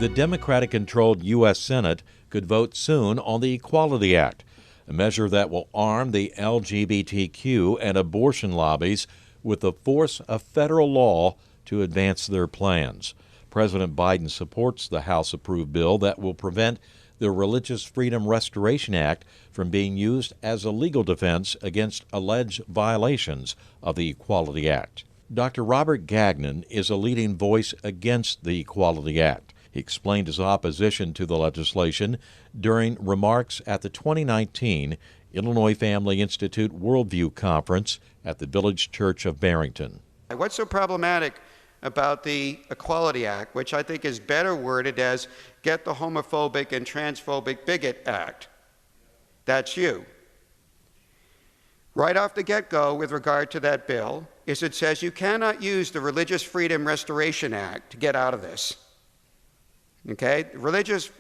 The Democratic-controlled U.S. Senate could vote soon on the Equality Act, a measure that will arm the LGBTQ and abortion lobbies with the force of federal law to advance their plans. President Biden supports the House-approved bill that will prevent the Religious Freedom Restoration Act from being used as a legal defense against alleged violations of the Equality Act. Dr. Robert Gagnon is a leading voice against the Equality Act. He explained his opposition to the legislation during remarks at the 2019 Illinois Family Institute Worldview Conference at the Village Church of Barrington. What's so problematic about the Equality Act, which I think is better worded as Get the Homophobic and Transphobic Bigot Act? That's you. Right off the get-go with regard to that bill is it says you cannot use the Religious Freedom Restoration Act to get out of this. Okay? The Religious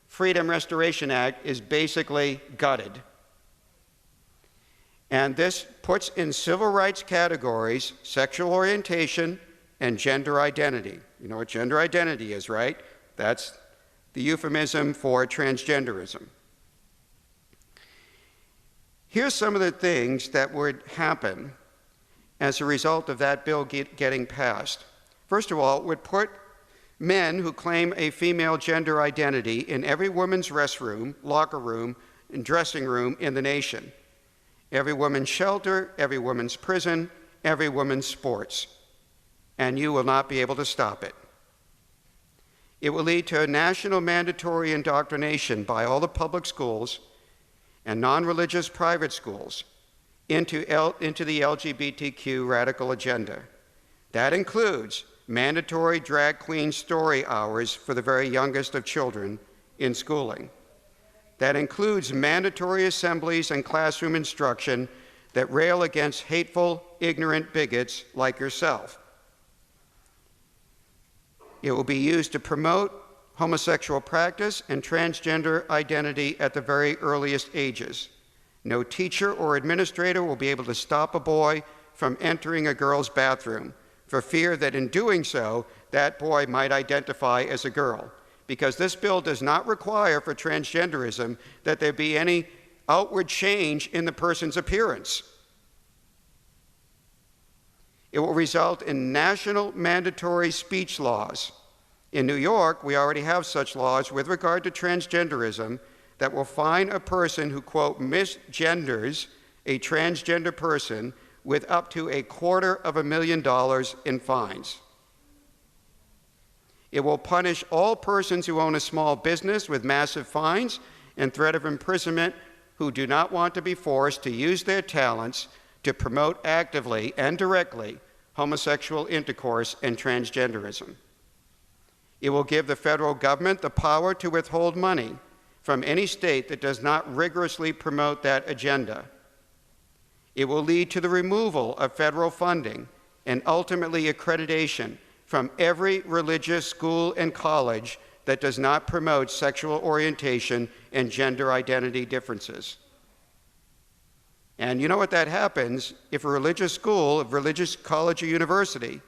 Freedom Restoration Act is basically gutted. And this puts in civil rights categories sexual orientation and gender identity. You know what gender identity is, right? That's the euphemism for transgenderism. Here's some of the things that would happen as a result of that bill getting passed. First of all, it would put men who claim a female gender identity in every woman's restroom, locker room, and dressing room in the nation. Every woman's shelter, every woman's prison, every woman's sports. And you will not be able to stop it. It will lead to a national mandatory indoctrination by all the public schools and non-religious private schools into the LGBTQ radical agenda. That includes mandatory drag queen story hours for the very youngest of children in schooling. That includes mandatory assemblies and classroom instruction that rail against hateful, ignorant bigots like yourself. It will be used to promote homosexual practice and transgender identity at the very earliest ages. No teacher or administrator will be able to stop a boy from entering a girl's bathroom for fear that in doing so, that boy might identify as a girl. Because this bill does not require for transgenderism that there be any outward change in the person's appearance. It will result in national mandatory speech laws. In New York, we already have such laws with regard to transgenderism that will fine a person who, quote, misgenders a transgender person with up to $250,000 in fines. It will punish all persons who own a small business with massive fines and threat of imprisonment who do not want to be forced to use their talents to promote actively and directly homosexual intercourse and transgenderism. It will give the federal government the power to withhold money from any state that does not rigorously promote that agenda. It will lead to the removal of federal funding and ultimately accreditation from every religious school and college that does not promote sexual orientation and gender identity differences. And you know what that happens if a religious school, a religious college or university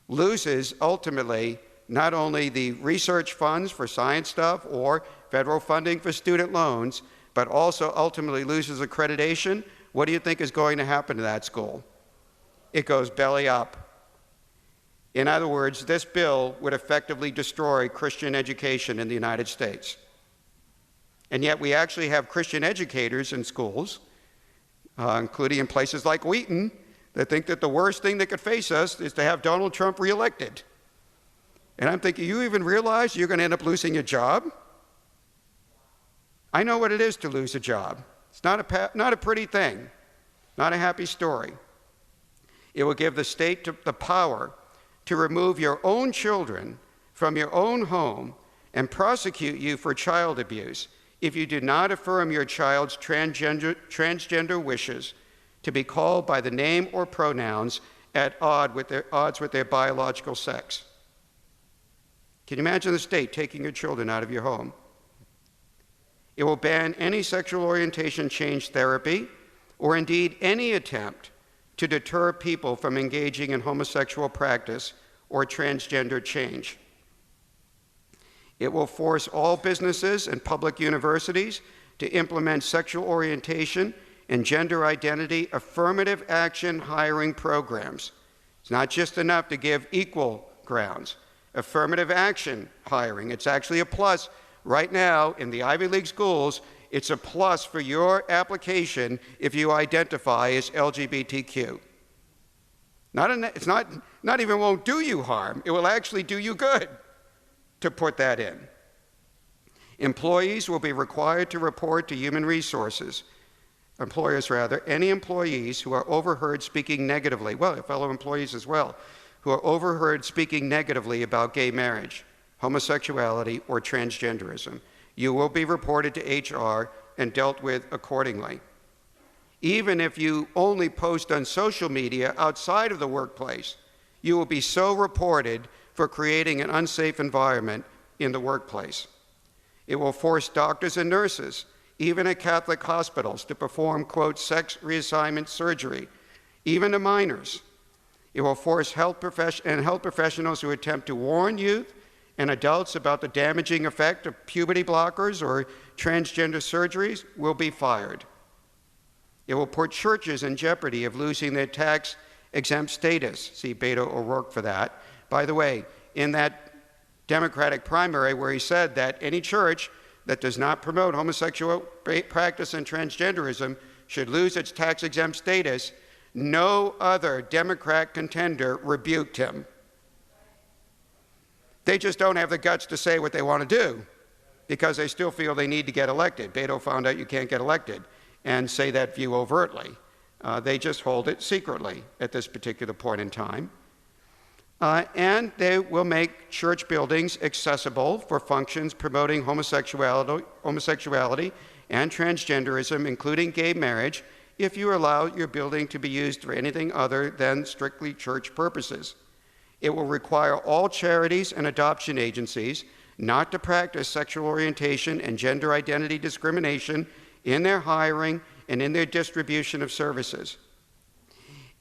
loses ultimately not only the research funds for science stuff or federal funding for student loans, but also ultimately loses accreditation. What do you think is going to happen to that school? It goes belly up. In other words, this bill would effectively destroy Christian education in the United States. And yet we actually have Christian educators in schools, including in places like Wheaton, that think that the worst thing that could face us is to have Donald Trump reelected. And I'm thinking, you even realize you're going to end up losing your job? I know what it is to lose a job. It's not a pretty thing, not a happy story. It will give the state the power to remove your own children from your own home and prosecute you for child abuse if you do not affirm your child's transgender wishes to be called by the name or pronouns at odds with their biological sex. Can you imagine the state taking your children out of your home? It will ban any sexual orientation change therapy or indeed any attempt to deter people from engaging in homosexual practice or transgender change. It will force all businesses and public universities to implement sexual orientation and gender identity affirmative action hiring programs. It's not just enough to give equal grounds. Affirmative action hiring, it's actually a plus. Right now, in the Ivy League schools, it's a plus for your application if you identify as LGBTQ. It's not even won't do you harm, it will actually do you good to put that in. Employees will be required to report to human resources, any employees who are overheard speaking negatively, fellow employees as well, who are overheard speaking negatively about gay marriage, homosexuality, or transgenderism. You will be reported to HR and dealt with accordingly. Even if you only post on social media outside of the workplace, you will be so reported for creating an unsafe environment in the workplace. It will force doctors and nurses, even at Catholic hospitals, to perform, quote, sex reassignment surgery, even to minors. It will force health professionals who attempt to warn youth and adults about the damaging effect of puberty blockers or transgender surgeries will be fired. It will put churches in jeopardy of losing their tax-exempt status. See Beto O'Rourke for that. By the way, in that Democratic primary where he said that any church that does not promote homosexual practice and transgenderism should lose its tax-exempt status, no other Democrat contender rebuked him. They just don't have the guts to say what they want to do because they still feel they need to get elected. Beto found out you can't get elected and say that view overtly. They just hold it secretly at this particular point in time. And they will make church buildings accessible for functions promoting homosexuality and transgenderism, including gay marriage, if you allow your building to be used for anything other than strictly church purposes. It will require all charities and adoption agencies not to practice sexual orientation and gender identity discrimination in their hiring and in their distribution of services.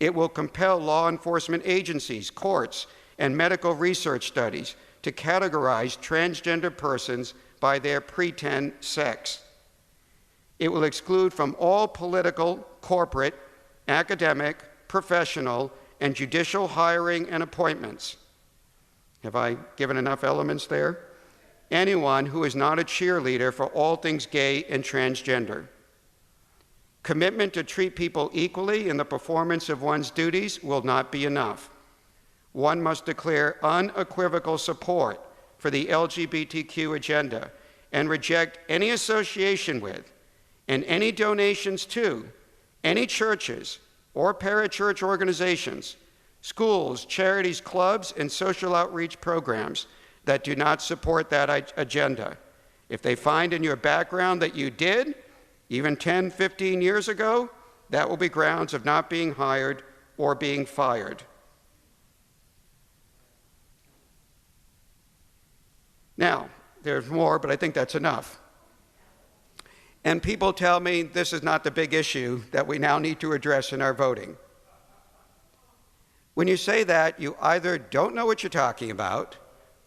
It will compel law enforcement agencies, courts, and medical research studies to categorize transgender persons by their pretend sex. It will exclude from all political, corporate, academic, professional, and judicial hiring and appointments. Have I given enough elements there? Anyone who is not a cheerleader for all things gay and transgender. Commitment to treat people equally in the performance of one's duties will not be enough. One must declare unequivocal support for the LGBTQ agenda and reject any association with and any donations to any churches or parachurch organizations, schools, charities, clubs, and social outreach programs that do not support that agenda. If they find in your background that you did, even 10, 15 years ago, that will be grounds of not being hired or being fired. Now, there's more, but I think that's enough. And people tell me this is not the big issue that we now need to address in our voting. When you say that, you either don't know what you're talking about,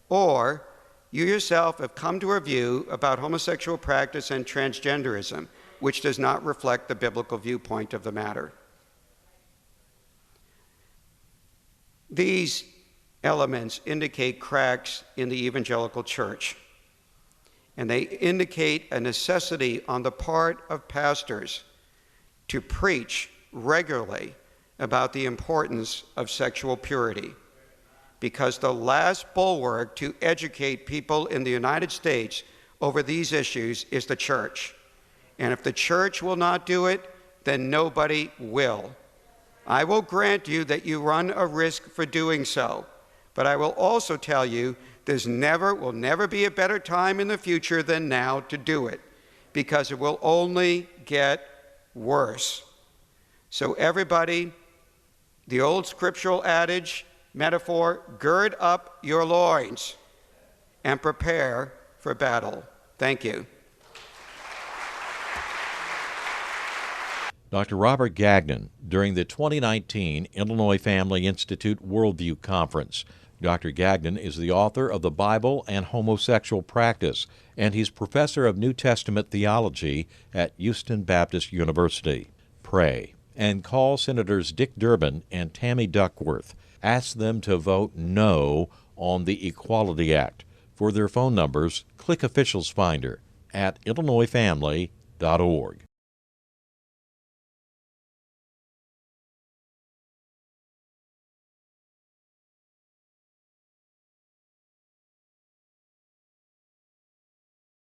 or you yourself have come to a view about homosexual practice and transgenderism which does not reflect the biblical viewpoint of the matter. These elements indicate cracks in the evangelical church, and they indicate a necessity on the part of pastors to preach regularly about the importance of sexual purity, because the last bulwark to educate people in the United States over these issues is the church. And if the church will not do it, then nobody will. I will grant you that you run a risk for doing so, but I will also tell you will never be a better time in the future than now to do it, because it will only get worse. So everybody, the old scriptural adage, metaphor, gird up your loins and prepare for battle. Thank you. Dr. Robert Gagnon during the 2019 Illinois Family Institute Worldview Conference. Dr. Gagnon is the author of The Bible and Homosexual Practice, and he's professor of New Testament theology at Houston Baptist University. Pray and call Senators Dick Durbin and Tammy Duckworth. Ask them to vote no on the Equality Act. For their phone numbers, click Officials Finder at IllinoisFamily.org.